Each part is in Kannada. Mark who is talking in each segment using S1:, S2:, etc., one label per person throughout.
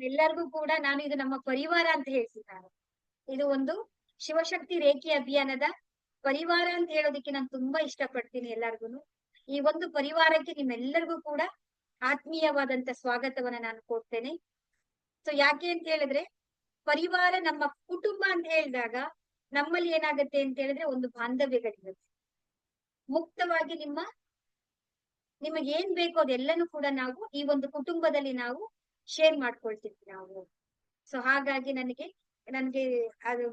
S1: ಎಲ್ಲರಿಗೂ ಕೂಡ ನಾನು ಇದು ನಮ್ಮ ಪರಿವಾರ ಅಂತ ಹೇಳ್ತಿದ್ದಾರೆ. ಇದು ಒಂದು ಶಿವಶಕ್ತಿ ರೇಖೆ ಅಭಿಯಾನದ ಪರಿವಾರ ಅಂತ ಹೇಳೋದಕ್ಕೆ ನಾನು ತುಂಬಾ ಇಷ್ಟಪಡ್ತೀನಿ ಎಲ್ಲರಿಗೂ. ಈ ಒಂದು ಪರಿವಾರಕ್ಕೆ ನಿಮ್ಮೆಲ್ಲರಿಗೂ ಕೂಡ ಆತ್ಮೀಯವಾದಂತ ಸ್ವಾಗತವನ್ನ ನಾನು ಕೊಡ್ತೇನೆ. ಸೊ ಯಾಕೆ ಅಂತ ಹೇಳಿದ್ರೆ, ಪರಿವಾರ ನಮ್ಮ ಕುಟುಂಬ ಅಂತ ಹೇಳಿದಾಗ ನಮ್ಮಲ್ಲಿ ಏನಾಗುತ್ತೆ ಅಂತ ಹೇಳಿದ್ರೆ ಒಂದು ಬಾಂಧವ್ಯಗಳಿರುತ್ತೆ. ಮುಕ್ತವಾಗಿ ನಿಮಗೆ ಏನ್ ಬೇಕೋ ಅದೆಲ್ಲನೂ ಕೂಡ ನಾವು ಈ ಒಂದು ಕುಟುಂಬದಲ್ಲಿ ನಾವು ಶೇರ್ ಮಾಡ್ಕೊಳ್ತೀವಿ ನಾವು. ಸೊ ಹಾಗಾಗಿ ನನಗೆ ಅದು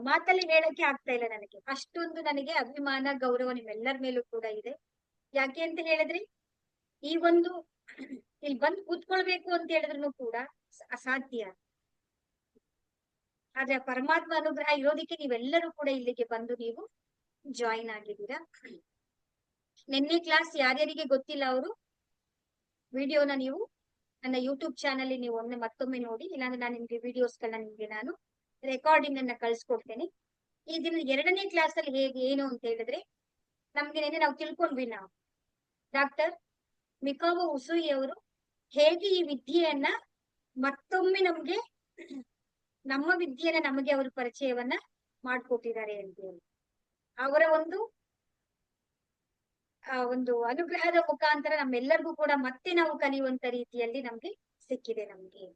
S1: ಮಾತಲ್ಲಿ ಹೇಳಕ್ಕೆ ಆಗ್ತಾ ಇಲ್ಲ. ನನಗೆ ಅಷ್ಟೊಂದು ನನಗೆ ಅಭಿಮಾನ ಗೌರವ ನಿಮ್ಮೆಲ್ಲರ ಮೇಲೂ ಕೂಡ ಇದೆ. ಯಾಕೆ ಅಂತ ಹೇಳಿದ್ರೆ, ಈ ಒಂದು ಇಲ್ಲಿ ಬಂದು ಕೂತ್ಕೊಳ್ಬೇಕು ಅಂತ ಹೇಳಿದ್ರು ಕೂಡ ಅಸಾಧ್ಯ. ಆದ್ರೆ ಪರಮಾತ್ಮ ಅನುಗ್ರಹ ಇರೋದಿಕ್ಕೆ ನೀವೆಲ್ಲರೂ ಕೂಡ ಇಲ್ಲಿಗೆ ಬಂದು ನೀವು ಜಾಯಿನ್ ಆಗಿದ್ದೀರಾ. ನಿನ್ನೆ ಕ್ಲಾಸ್ ಯಾರ್ಯಾರಿಗೆ ಗೊತ್ತಿಲ್ಲ ಅವರು ವಿಡಿಯೋನ ನೀವು ನನ್ನ ಯೂಟ್ಯೂಬ್ ಚಾನಲ್ ನೀವು ಮತ್ತೊಮ್ಮೆ ನೋಡಿ, ಇಲ್ಲಾಂದ್ರೆ ನಾನು ನಿಮ್ಗೆ ವಿಡಿಯೋಸ್ಗಳನ್ನ ನಿಮ್ಗೆ ನಾನು ರೆಕಾರ್ಡಿಂಗ್ ಅನ್ನ ಕಳ್ಸಿಕೊಡ್ತೇನೆ. ಈ ದಿನ 2ನೇ ಕ್ಲಾಸ್ ಅಲ್ಲಿ ಹೇಗೆ ಏನು ಅಂತ ಹೇಳಿದ್ರೆ, ನಮ್ಗೆ ನೆನ್ನೆ ನಾವು ತಿಳ್ಕೊಂಡ್ವಿ. ನಾವು ಡಾಕ್ಟರ್ ಮಿಕಾವೊ ಉಸುಯಿ ಅವರು ಹೇಗೆ ಈ ವಿದ್ಯೆಯನ್ನ ಮತ್ತೊಮ್ಮೆ ನಮ್ಮ ವಿದ್ಯೆಯನ್ನ ನಮಗೆ ಅವರು ಪರಿಚಯವನ್ನ ಮಾಡ್ಕೊಟ್ಟಿದ್ದಾರೆ ಅಂತ ಹೇಳಿ, ಅವರ ಒಂದು ಅನುಗ್ರಹದ ಮುಖಾಂತರ ನಮ್ಮೆಲ್ಲರಿಗೂ ಕೂಡ ಮತ್ತೆ ನಾವು ಕಲಿಯುವಂತ ರೀತಿಯಲ್ಲಿ ನಮ್ಗೆ ಸಿಕ್ಕಿದೆ. ನಮ್ಗೆ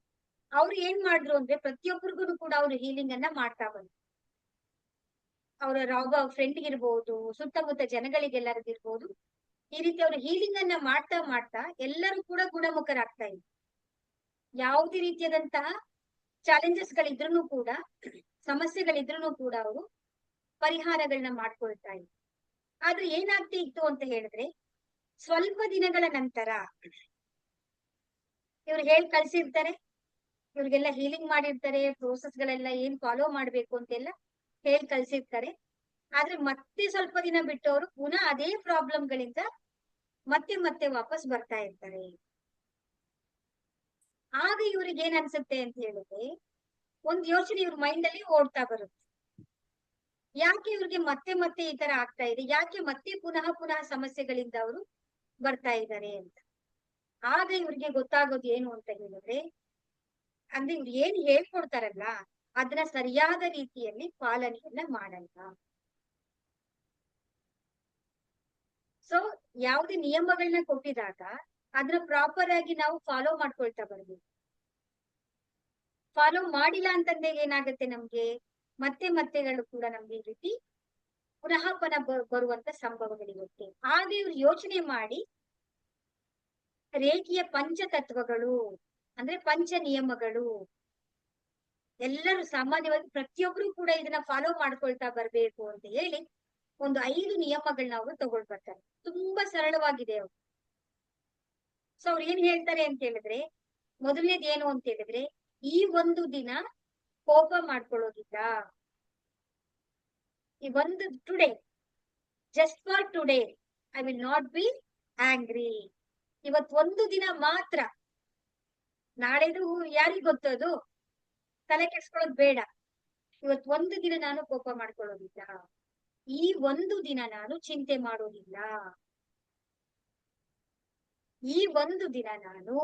S1: ಅವ್ರು ಏನ್ ಮಾಡಿದ್ರು ಅಂದ್ರೆ, ಪ್ರತಿಯೊಬ್ಬರಿಗೂ ಕೂಡ ಅವರು ಹೀಲಿಂಗ್ ಅನ್ನ ಮಾಡ್ತಾ ಬಂದ್ರು. ಅವರ ಫ್ರೆಂಡ್ ಇರ್ಬೋದು, ಸುತ್ತಮುತ್ತ ಜನಗಳಿಗೆಲ್ಲರಿಗಿರ್ಬೋದು, ಈ ರೀತಿ ಅವರು ಹೀಲಿಂಗ್ ಅನ್ನ ಮಾಡ್ತಾ ಮಾಡ್ತಾ ಎಲ್ಲರೂ ಕೂಡ ಗುಣಮುಖರಾಗ್ತಾ ಇದ್ರು. ಯಾವುದೇ ರೀತಿಯಾದಂತಹ ಚಾಲೆಂಜಸ್ ಗಳಿದ್ರು ಕೂಡ, ಸಮಸ್ಯೆಗಳಿದ್ರು ಕೂಡ ಅವರು ಪರಿಹಾರಗಳನ್ನ ಮಾಡ್ಕೊಳ್ತಾ ಇದ್ರು. ಆದ್ರೆ ಏನಾಗ್ತಾ ಇತ್ತು ಅಂತ ಹೇಳಿದ್ರೆ, ಸ್ವಲ್ಪ ದಿನಗಳ ನಂತರ ಇವ್ರು ಹೇಳಿ ಕಳ್ಸಿರ್ತಾರೆ, ಇವ್ರಿಗೆಲ್ಲ ಹೀಲಿಂಗ್ ಮಾಡಿರ್ತಾರೆ, ಪ್ರೋಸೆಸ್ ಗಳೆಲ್ಲ ಏನ್ ಫಾಲೋ ಮಾಡ್ಬೇಕು ಅಂತೆಲ್ಲ ಹೇಳಿ ಕಳ್ಸಿರ್ತಾರೆ. ಆದ್ರೆ ಮತ್ತೆ ಸ್ವಲ್ಪ ದಿನ ಬಿಟ್ಟವರು ಪುನಃ ಅದೇ ಪ್ರಾಬ್ಲಮ್ ಗಳಿಂದ ಮತ್ತೆ ಮತ್ತೆ ವಾಪಸ್ ಬರ್ತಾ ಇರ್ತಾರೆ. ಆಗ ಇವ್ರಿಗೆ ಏನ್ ಅನ್ಸುತ್ತೆ ಅಂತ ಹೇಳಿದ್ರೆ, ಒಂದ್ ಯೋಚನೆ ಇವ್ರ ಮೈಂಡ್ ಅಲ್ಲಿ ಓಡ್ತಾ ಬರುತ್ತೆ. ಯಾಕೆ ಇವ್ರಿಗೆ ಮತ್ತೆ ಮತ್ತೆ ಈ ತರ ಆಗ್ತಾ ಇದೆ, ಯಾಕೆ ಮತ್ತೆ ಪುನಃ ಪುನಃ ಸಮಸ್ಯೆಗಳಿಂದ ಅವರು ಬರ್ತಾ ಇದ್ದಾರೆ ಅಂತ. ಆಗ ಇವ್ರಿಗೆ ಗೊತ್ತಾಗೋದು ಏನು ಅಂತ ಹೇಳಿದ್ರೆ, ಅಂದ್ರೆ ಇವ್ರು ಏನ್ ಹೇಳ್ಕೊಡ್ತಾರಲ್ಲ ಅದನ್ನ ಸರಿಯಾದ ರೀತಿಯಲ್ಲಿ ಪಾಲನೆಯನ್ನ ಮಾಡಲ್ಲ. ಸೊ ಯಾವುದೇ ನಿಯಮಗಳನ್ನ ಕೊಟ್ಟಿದಾಗ ಅದನ್ನ ಪ್ರಾಪರ್ ಆಗಿ ನಾವು ಫಾಲೋ ಮಾಡ್ಕೊಳ್ತಾ ಬರ್ಬೇಕು. ಫಾಲೋ ಮಾಡಿಲ್ಲ ಅಂತಂದ್ರೆ ಏನಾಗುತ್ತೆ, ನಮ್ಗೆ ಮತ್ತೆ ಮತ್ತೆಗಳು ಕೂಡ ನಮ್ಗೆ ಈ ರೀತಿ ಪುನಃ ಪುನಃ ಬರುವಂತ ಸಂಭವಗಳಿರುತ್ತೆ. ಆಗ ಇವ್ರು ಯೋಚನೆ ಮಾಡಿ ರೇಖೆಯ ಪಂಚತತ್ವಗಳು ಅಂದ್ರೆ ಪಂಚ ನಿಯಮಗಳು ಎಲ್ಲರೂ ಸಾಮಾನ್ಯವಾಗಿ ಪ್ರತಿಯೊಬ್ರು ಕೂಡ ಇದನ್ನ ಫಾಲೋ ಮಾಡ್ಕೊಳ್ತಾ ಬರ್ಬೇಕು ಅಂತ ಹೇಳಿ ಒಂದು 5 ನಿಯಮಗಳನ್ನ ಅವರು ತಗೊಳ್ ಬರ್ತಾರೆ. ತುಂಬಾ ಸರಳವಾಗಿದೆ ಅವರು. ಸೊ ಅವ್ರು ಏನ್ ಹೇಳ್ತಾರೆ ಅಂತ ಹೇಳಿದ್ರೆ, ಮೊದಲನೇದು ಏನು ಅಂತ ಹೇಳಿದ್ರೆ, ಈ ಒಂದು ದಿನ ಕೋಪ ಮಾಡ್ಕೊಳ್ಳೋದಿಲ್ಲ. ಈ ಒಂದು today, just for today I will not be angry. ಒಂದು ದಿನ ಮಾತ್ರ, ನಾಳೆದು ಯಾರಿಗ್ ಗೊತ್ತದು, ತಲೆ ಕೆಡ್ಸ್ಕೊಳ್ಳೋದು ಬೇಡ. ಒಂದು ದಿನ ನಾನು ಕೋಪ ಮಾಡ್ಕೊಳ್ಳೋದಿಲ್ಲ, ಈ ಒಂದು ದಿನ ನಾನು ಚಿಂತೆ ಮಾಡೋದಿಲ್ಲ, ಈ ಒಂದು ದಿನ ನಾನು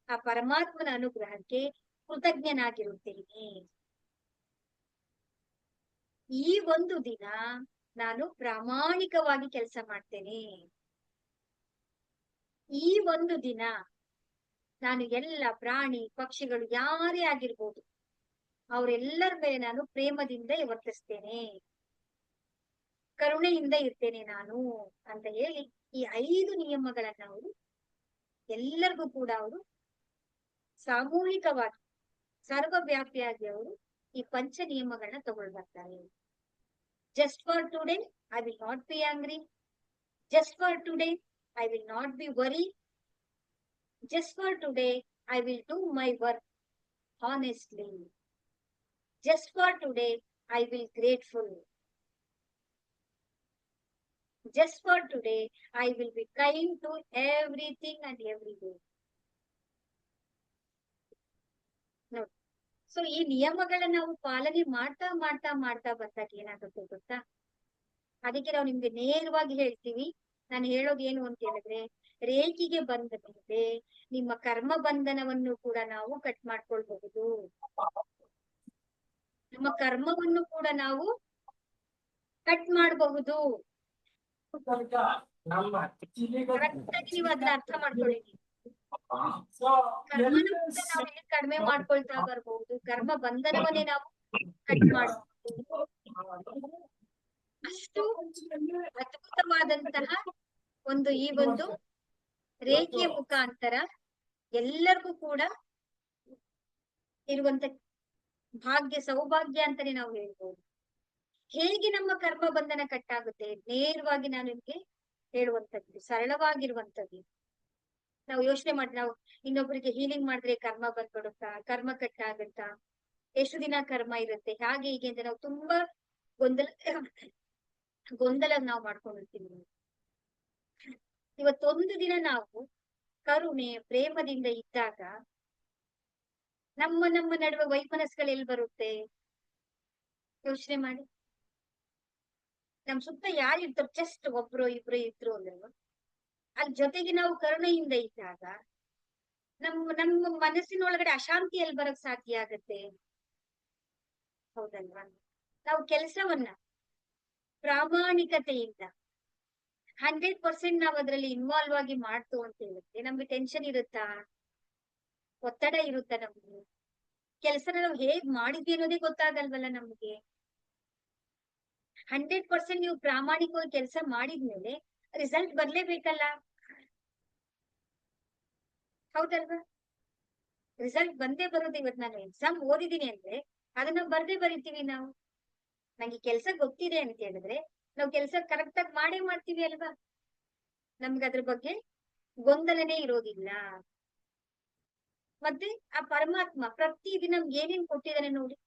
S1: ಆ ಪರಮಾತ್ಮನ ಅನುಗ್ರಹಕ್ಕೆ ಕೃತಜ್ಞನಾಗಿರುತ್ತೇನೆ, ಈ ಒಂದು ದಿನ ನಾನು ಪ್ರಾಮಾಣಿಕವಾಗಿ ಕೆಲಸ ಮಾಡ್ತೇನೆ, ಈ ಒಂದು ದಿನ ನಾನು ಎಲ್ಲ ಪ್ರಾಣಿ ಪಕ್ಷಿಗಳು ಯಾರೇ ಆಗಿರ್ಬೋದು ಅವರೆಲ್ಲರ ಮೇಲೆ ನಾನು ಪ್ರೇಮದಿಂದ ವರ್ತಿಸ್ತೇನೆ, ಕರುಣೆಯಿಂದ ಇರ್ತೇನೆ ನಾನು ಅಂತ ಹೇಳಿ ಈ 5 ನಿಯಮಗಳನ್ನ ಅವರು ಎಲ್ಲರಿಗೂ ಕೂಡ ಅವರು ಸಾಮೂಹಿಕವಾಗಿ ಸರ್ವವ್ಯಾಪಿಯಾಗಿ ಅವರು ಈ ಪಂಚ ನಿಯಮಗಳನ್ನ ತಗೊಳ್ಬರ್ತಾರೆ. Just for today I will not be angry, just for today I will not be worry, just for today I will do my work honestly, just for today I will grateful, just for today I will be kind to everything and everywhere. ನೋಡಿ, ಸೊ ಈ ನಿಯಮಗಳನ್ನ ನಾವು ಪಾಲನೆ ಮಾಡ್ತಾ ಮಾಡ್ತಾ ಮಾಡ್ತಾ ಬಂದಾಗ ಏನಾಗುತ್ತೆ ಗೊತ್ತಾ, ಅದಕ್ಕೆ ನಾವು ನಿಮ್ಗೆ ನೇರವಾಗಿ ಹೇಳ್ತೀವಿ. ನಾನು ಹೇಳೋದು ಏನು ಅಂತ ಹೇಳಿದ್ರೆ, ರೇಖಿಗೆ ಬಂದ ಮೇಲೆ ನಿಮ್ಮ ಕರ್ಮ ಬಂಧನವನ್ನು ಕೂಡ ನಾವು ಕಟ್ ಮಾಡ್ಕೊಳ್ಬಹುದು. ನಮ್ಮ ಕರ್ಮವನ್ನು ಕೂಡ ನಾವು ಕಟ್ ಮಾಡಬಹುದು. ಕರೆಕ್ಟ್ ಆಗಿ ನೀವು ಅದನ್ನ ಅರ್ಥ ಮಾಡ್ಕೊಳ್ಳಿ. ಕರ್ಮನು ಕೂಡ ನಾವು ಇಲ್ಲಿ ಕಡಿಮೆ ಮಾಡ್ಕೊಳ್ತಾ ಬರ್ಬಹುದು, ಕರ್ಮ ಬಂಧನವನ್ನೇ ನಾವು ಕಟ್ ಮಾಡಬಹುದು. ಅಷ್ಟು ಅದ್ಭುತವಾದಂತಹ ಒಂದು ಈ ಒಂದು ರೇಖೆಯ ಮುಖಾಂತರ ಎಲ್ಲರಿಗೂ ಕೂಡ ಇರುವಂತ ಭಾಗ್ಯ ಸೌಭಾಗ್ಯ ಅಂತಾನೆ ನಾವು ಹೇಳ್ಬೋದು. ಹೇಗೆ ನಮ್ಮ ಕರ್ಮ ಬಂಧನ ಕಟ್ಟಾಗುತ್ತೆ ನೇರವಾಗಿ ನಾನು ನಿಮ್ಗೆ ಹೇಳುವಂತದ್ದು, ಸರಳವಾಗಿರುವಂತದ್ದು. ನಾವು ಯೋಚನೆ ಮಾಡಿ ನಾವು ಇನ್ನೊಬ್ಬರಿಗೆ ಹೀಲಿಂಗ್ ಮಾಡಿದ್ರೆ ಕರ್ಮ ಬಂದ್ಬಿಡುತ್ತಾ, ಕರ್ಮ ಕಟ್ಟಾಗುತ್ತಾ, ಎಷ್ಟು ದಿನ ಕರ್ಮ ಇರುತ್ತೆ, ಹಾಗೆ ಹೀಗೆ ಅಂತ ನಾವು ತುಂಬಾ ಗೊಂದಲ ನಾವು ಮಾಡ್ಕೊಂಡಿರ್ತೀವಿ. ಇವತ್ತೊಂದು ದಿನ ನಾವು ಕರುಣೆ ಪ್ರೇಮದಿಂದ ಇದ್ದಾಗ ನಮ್ಮ ನಡುವೆ ವೈಮನಸ್ಗಳು ಎಲ್ಲಿ ಬರುತ್ತೆ ಯೋಚನೆ ಮಾಡಿ. ನಮ್ ಸುತ್ತ ಯಾರು ಇರ್ತಾರ, ಜಸ್ಟ್ ಒಬ್ರು ಇಬ್ರು ಇದ್ರು ಅಂದ್ರು ಅಲ್ಲಿ ಜೊತೆಗೆ ನಾವು ಕರುಣೆಯಿಂದ ಇದ್ದಾಗ ನಮ್ಮ ಮನಸ್ಸಿನೊಳಗಡೆ ಅಶಾಂತಿ ಎಲ್ಲಿ ಬರಕ್ ಸಾಧ್ಯ ಆಗತ್ತೆ? ಹೌದಲ್ವಾ? ನಾವು ಕೆಲಸವನ್ನ ಪ್ರಾಮಾಣಿಕತೆಯಿಂದ 100% ನಾವು ಅದ್ರಲ್ಲಿ ಇನ್ವಾಲ್ವ್ ಆಗಿ ಮಾಡ್ತು ಅಂತ ಹೇಳಿದ್ರೆ ನಮ್ಗೆ ಟೆನ್ಷನ್ ಇರುತ್ತಾ, ಒತ್ತಡ ಇರುತ್ತಾ? ನಮ್ಗೆ ಕೆಲಸನ ನಾವು ಹೇಗ್ ಮಾಡಿದ್ವಿ ಅನ್ನೋದೇ ಗೊತ್ತಾಗಲ್ವಲ್ಲ ನಮ್ಗೆ. 100% ನೀವು ಪ್ರಾಮಾಣಿಕವಾಗಿ ಕೆಲಸ ಮಾಡಿದ್ಮೇಲೆ ರಿಸಲ್ಟ್ ಬರ್ಲೇಬೇಕಲ್ಲ, ಹೌದಲ್ವಾ? ರಿಸಲ್ಟ್ ಬಂದೇ ಬರೋದು. ಇವತ್ತು ನಾನು ಎಕ್ಸಾಮ್ ಓದಿದೀನಿ ಅಂದ್ರೆ ಅದನ್ನ ಬರ್ದೇ ಬರಿತೀವಿ ನಾವು. ನಂಗೆ ಕೆಲಸ ಗೊತ್ತಿದೆ ಅಂತ ಹೇಳಿದ್ರೆ ನಾವು ಕೆಲಸ ಕರೆಕ್ಟ್ ಆಗಿ ಮಾಡೇ ಮಾಡ್ತೀವಿ ಅಲ್ವಾ? ನಮ್ಗೆ ಅದ್ರ ಬಗ್ಗೆ ಗೊಂದಲನೇ ಇರೋದಿಲ್ಲ. ಮತ್ತೆ ಆ ಪರಮಾತ್ಮ ಪ್ರತಿ ದಿನ ನಮ್ಗೆ ಏನೇನ್ ಕೊಟ್ಟಿದ್ದಾನೆ ನೋಡಿ,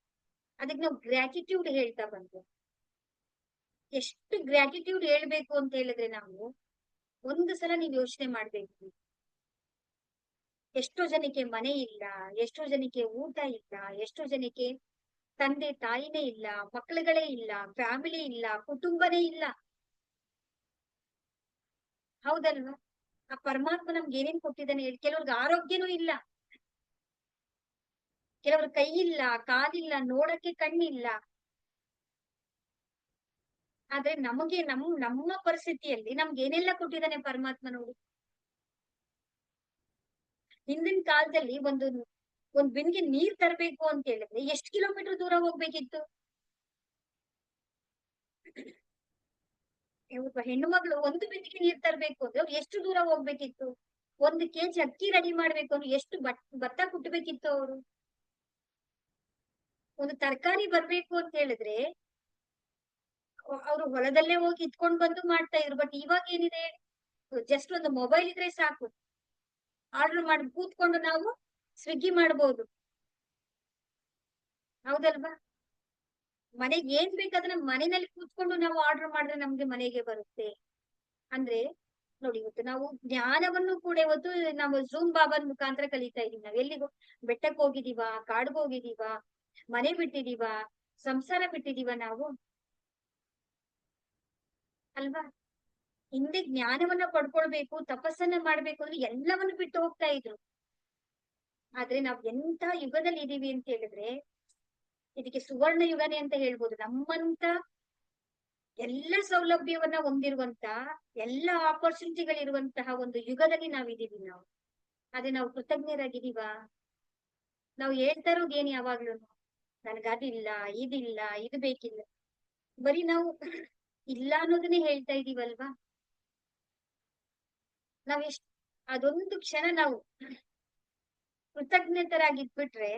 S1: ಅದಕ್ಕೆ ನಾವು ಗ್ರಾಟಿಟ್ಯೂಡ್ ಹೇಳ್ತಾ ಬಂದ್ವಿ. ಎಷ್ಟು ಗ್ರಾಟಿಟ್ಯೂಡ್ ಹೇಳ್ಬೇಕು ಅಂತ ಹೇಳಿದ್ರೆ ನಾವು ಒಂದು ಸಲ ನೀವು ಯೋಚನೆ ಮಾಡ್ಬೇಕು. ಎಷ್ಟೋ ಜನಕ್ಕೆ ಮನೆ ಇಲ್ಲ, ಎಷ್ಟೋ ಜನಕ್ಕೆ ಊಟ ಇಲ್ಲ, ಎಷ್ಟೋ ಜನಕ್ಕೆ ತಂದೆ ತಾಯಿನೇ ಇಲ್ಲ, ಮಕ್ಕಳುಗಳೇ ಇಲ್ಲ, ಫ್ಯಾಮಿಲಿ ಇಲ್ಲ, ಕುಟುಂಬನೇ ಇಲ್ಲ, ಹೌದಲ್ವಾ? ಆ ಪರಮಾತ್ಮ ನಮ್ಗೆ ಏನೇನ್ ಕೊಟ್ಟಿದ್ದಾನೆ ಹೇಳಿ. ಕೆಲವ್ರಿಗೆ ಆರೋಗ್ಯನೂ ಇಲ್ಲ, ಕೆಲವ್ರ ಕೈ ಇಲ್ಲ, ಕಾಲಿಲ್ಲ, ನೋಡಕ್ಕೆ ಕಣ್ಣಿಲ್ಲ. ಆದ್ರೆ ನಮಗೆ ನಮ್ಮ ಪರಿಸ್ಥಿತಿಯಲ್ಲಿ ನಮ್ಗೆ ಏನೆಲ್ಲ ಕೊಟ್ಟಿದ್ದಾನೆ ಪರಮಾತ್ಮ ನೋಡಿ. ಹಿಂದಿನ ಕಾಲದಲ್ಲಿ ಒಂದ್ ಬಿನ್ಗೆ ನೀರ್ ತರಬೇಕು ಅಂತ ಹೇಳಿದ್ರೆ ಎಷ್ಟು ಕಿಲೋಮೀಟರ್ ದೂರ ಹೋಗ್ಬೇಕಿತ್ತು? ಹೆಣ್ಣು ಮಗಳು ಒಂದು ಬಿನ್ಗೆ ನೀರ್ ತರಬೇಕು ಅಂದ್ರೆ ಅವ್ರು ಎಷ್ಟು ದೂರ ಹೋಗ್ಬೇಕಿತ್ತು? 1 kg ಅಕ್ಕಿ ರೆಡಿ ಮಾಡ್ಬೇಕು ಅಂದ್ರೆ ಎಷ್ಟು ಭತ್ತ ಕುಟ್ಬೇಕಿತ್ತು ಅವರು? ಒಂದು ತರಕಾರಿ ಬರ್ಬೇಕು ಅಂತ ಹೇಳಿದ್ರೆ ಅವ್ರು ಹೊಲದಲ್ಲೇ ಹೋಗಿ ಇಟ್ಕೊಂಡ್ ಬಂದು ಮಾಡ್ತಾ ಇದ್ರು. ಬಟ್ ಇವಾಗ ಏನಿದೆ, ಜಸ್ಟ್ ಒಂದು ಮೊಬೈಲ್ ಇದ್ರೆ ಸಾಕು, ಆರ್ಡರ್ ಮಾಡಿ ಕೂತ್ಕೊಂಡು ನಾವು ಸ್ವಿಗ್ಗಿ ಮಾಡ್ಬೋದು, ಹೌದಲ್ವಾ? ಮನೆಗೆ ಏನ್ ಬೇಕಾದ್ರೆ ಮನೆಯಲ್ಲಿ ಕೂತ್ಕೊಂಡು ನಾವು ಆರ್ಡರ್ ಮಾಡಿದ್ರೆ ನಮ್ಗೆ ಮನೆಗೆ ಬರುತ್ತೆ. ಅಂದ್ರೆ ನೋಡಿ, ಇವತ್ತು ನಾವು ಜ್ಞಾನವನ್ನು ಕೂಡ ಇವತ್ತು ನಾವು ಝೂಮ್ ಬಾಬಾನ್ ಮುಖಾಂತರ ಕಲಿತಾ ಇದೀವಿ. ನಾವ್ ಎಲ್ಲಿಗೂ ಬೆಟ್ಟಕ್ಕೆ ಹೋಗಿದೀವ, ಕಾಡ್ಗೆ ಹೋಗಿದೀವ, ಮನೆ ಬಿಟ್ಟಿದೀವ, ಸಂಸಾರ ಬಿಟ್ಟಿದೀವ ನಾವು, ಅಲ್ವಾ? ಹಿಂದೆ ಜ್ಞಾನವನ್ನ ಪಡ್ಕೊಳ್ಬೇಕು, ತಪಸ್ಸನ್ನ ಮಾಡ್ಬೇಕು ಅಂದ್ರೆ ಎಲ್ಲವನ್ನು ಬಿಟ್ಟು ಹೋಗ್ತಾ ಇದ್ರು. ಆದ್ರೆ ನಾವ್ ಎಂತ ಯುಗದಲ್ಲಿ ಇದೀವಿ ಅಂತ ಹೇಳಿದ್ರೆ ಇದಕ್ಕೆ ಸುವರ್ಣ ಯುಗನೇ ಅಂತ ಹೇಳ್ಬೋದು. ನಮ್ಮಂತ ಎಲ್ಲ ಸೌಲಭ್ಯವನ್ನ ಹೊಂದಿರುವಂತ, ಎಲ್ಲ ಆಪರ್ಚುನಿಟಿಗಳಿರುವಂತಹ ಒಂದು ಯುಗದಲ್ಲಿ ನಾವಿದೀವಿ ನಾವು. ಆದ್ರೆ ನಾವು ಕೃತಜ್ಞರಾಗಿದ್ದೀವ? ನಾವು ಹೇಳ್ತಾ ಇರೋದು ಏನ್ ಯಾವಾಗ್ಲೂ, ನನ್ಗ ಅದಿಲ್ಲ, ಇದಿಲ್ಲ, ಇದು ಬೇಕಿಲ್ಲ, ಬರೀ ನಾವು ಇಲ್ಲ ಅನ್ನೋದನ್ನೇ ಹೇಳ್ತಾ ಇದೀವಲ್ವಾ? ನಾವೆಷ್ಟು ಅದೊಂದು ಕ್ಷಣ ನಾವು ಕೃತಜ್ಞತರಾಗಿದ್ಬಿಟ್ರೆ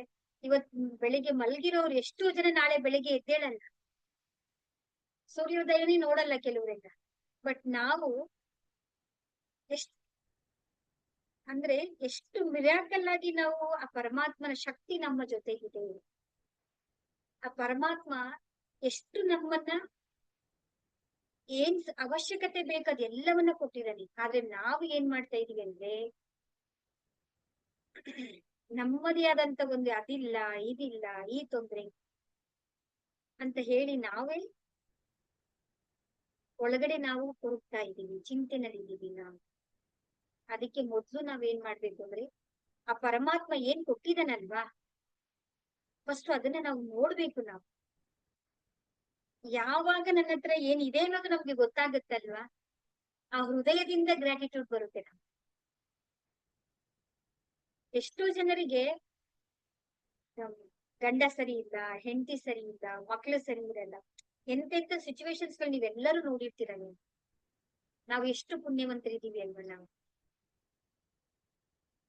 S1: ಇವತ್ ಬೆಳಿಗ್ಗೆ ಮಲಗಿರೋರು ಎಷ್ಟೋ ಜನ ನಾಳೆ ಬೆಳಿಗ್ಗೆ ಎದ್ದೇಳಲ್ಲ, ಸೂರ್ಯೋದಯನೇ ನೋಡಲ್ಲ ಕೆಲವರೆಲ್ಲ. ಬಟ್ ನಾವು ಎಷ್ಟ್ ಅಂದ್ರೆ ಎಷ್ಟು ಮಿರಾಕಲ್ ಆಗಿ ನಾವು ಆ ಪರಮಾತ್ಮನ ಶಕ್ತಿ ನಮ್ಮ ಜೊತೆಗಿದೆ. ಆ ಪರಮಾತ್ಮ ಎಷ್ಟು ನಮ್ಮನ್ನ ಏನ್ ಅವಶ್ಯಕತೆ ಬೇಕು ಅದೆಲ್ಲವನ್ನ ಕೊಟ್ಟಿದ್ದಾನೆ. ಆದ್ರೆ ನಾವು ಏನ್ ಮಾಡ್ತಾ ಇದೀವಿ ಅಂದ್ರೆ ನಮ್ಮದೇ ಆದಂತ ಒಂದು ಅದಿಲ್ಲ, ಇದಿಲ್ಲ, ಈ ತೊಂದ್ರೆ ಅಂತ ಹೇಳಿ ನಾವೇ ಒಳಗಡೆ ನಾವು ಕೊರಗ್ತಾ ಇದ್ದೀವಿ, ಚಿಂತೆನಲ್ಲಿ ಇದ್ದೀವಿ ನಾವು. ಅದಕ್ಕೆ ಮೊದ್ಲು ನಾವೇನ್ ಮಾಡ್ಬೇಕು ಅಂದ್ರೆ ಆ ಪರಮಾತ್ಮ ಏನ್ ಕೊಟ್ಟಿದಾನಲ್ವಾ, ಫಸ್ಟ್ ಅದನ್ನ ನಾವು ನೋಡ್ಬೇಕು. ನಾವು ಯಾವಾಗ ನನ್ನ ಹತ್ರ ಏನಿದೆ ಅನ್ನೋದು ನಮ್ಗೆ ಗೊತ್ತಾಗುತ್ತಲ್ವಾ, ಆ ಹೃದಯದಿಂದ ಗ್ರಾಟಿಟ್ಯೂಡ್ ಬರುತ್ತೆ ನಮ್ಗೆ. ಎಷ್ಟೋ ಜನರಿಗೆ ಗಂಡ ಸರಿ ಇಲ್ಲ, ಹೆಂಡತಿ ಸರಿ ಇಲ್ಲ, ಮಕ್ಳು ಸರಿ ಇರಲ್ಲ, ಎಂತೆಂತ ಸಿಚುವೇಶನ್ಸ್ ಗಳು ನೀವೆಲ್ಲರೂ ನೋಡಿರ್ತೀರ. ನಾವು ಎಷ್ಟು ಪುಣ್ಯವಂತರಿದ್ದೀವಿ ಅಲ್ವಾ ನಾವು.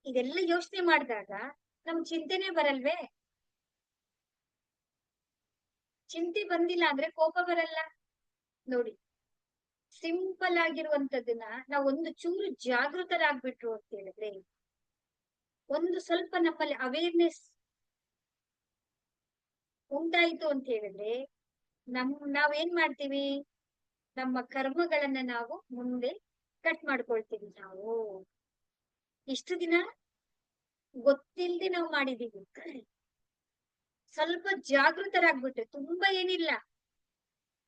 S1: ಇದೆಲ್ಲ ಯೋಚನೆ ಮಾಡಿದಾಗ ನಮ್ ಚಿಂತೆನೆ ಬರಲ್ವೇ? ಚಿಂತೆ ಬಂದಿಲ್ಲ ಅಂದ್ರೆ ಕೋಪ ಬರಲ್ಲ ನೋಡಿ. ಸಿಂಪಲ್ ಆಗಿರುವಂತದನ್ನ ನಾವು ಒಂದು ಚೂರು ಜಾಗೃತರಾಗ್ಬಿಟ್ರು ಅಂತ ಹೇಳಿದ್ರೆ, ಒಂದು ಸ್ವಲ್ಪ ನಮ್ಮಲ್ಲಿ ಅವೇರ್ನೆಸ್ ಉಂಟಾಯ್ತು ಅಂತ ಹೇಳಿದ್ರೆ, ನಾವೇನ್ ಮಾಡ್ತೀವಿ, ನಮ್ಮ ಕರ್ಮಗಳನ್ನ ನಾವು ಮುಂದೆ ಕಟ್ ಮಾಡ್ಕೊಳ್ತೀವಿ. ನಾವು ಇಷ್ಟು ದಿನ ಗೊತ್ತಿಲ್ಲದೆ ನಾವು ಮಾಡಿದೀವಿ. ಸ್ವಲ್ಪ ಜಾಗೃತರಾಗ್ಬಿಟ್ರೆ, ತುಂಬಾ ಏನಿಲ್ಲ,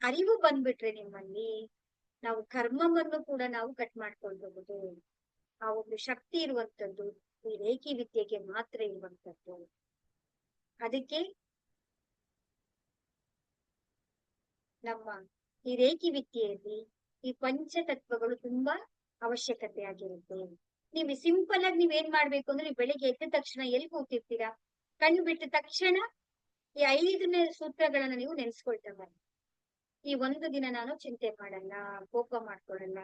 S1: ಅರಿವು ಬಂದ್ಬಿಟ್ರೆ ನಿಮ್ಮಲ್ಲಿ, ನಾವು ಕರ್ಮವನ್ನು ಕೂಡ ನಾವು ಕಟ್ ಮಾಡ್ಕೊಳ್ಬಹುದು. ಆ ಒಂದು ಶಕ್ತಿ ಇರುವಂತದ್ದು ಈ ರೇಖಿ ವಿದ್ಯೆಗೆ ಮಾತ್ರ ಇರುವಂತದ್ದು. ಅದಕ್ಕೆ ನಮ್ಮ ಈ ರೇಖಿ ವಿದ್ಯೆಯಲ್ಲಿ ಈ ಪಂಚತತ್ವಗಳು ತುಂಬಾ ಅವಶ್ಯಕತೆ ಆಗಿರುತ್ತೆ. ನೀವು ಸಿಂಪಲ್ ಆಗಿ ನೀವೇನ್ ಮಾಡ್ಬೇಕು ಅಂದ್ರೆ, ನೀವು ಬೆಳಿಗ್ಗೆ ಎದ್ದ ತಕ್ಷಣ ಎಲ್ಲಿ ಕೂತಿರ್ತೀರಾ, ಕಣ್ಣು ಬಿಟ್ಟ ತಕ್ಷಣ ಈ 5ನೇ ಸೂತ್ರಗಳನ್ನ ನೀವು ನೆನ್ಸ್ಕೊಳ್ತಾ ಬನ್ನಿ. ಈ ಒಂದು ದಿನ ನಾನು ಚಿಂತೆ ಮಾಡಲ್ಲ, ಕೋಪ ಮಾಡ್ಕೊಳಲ್ಲ,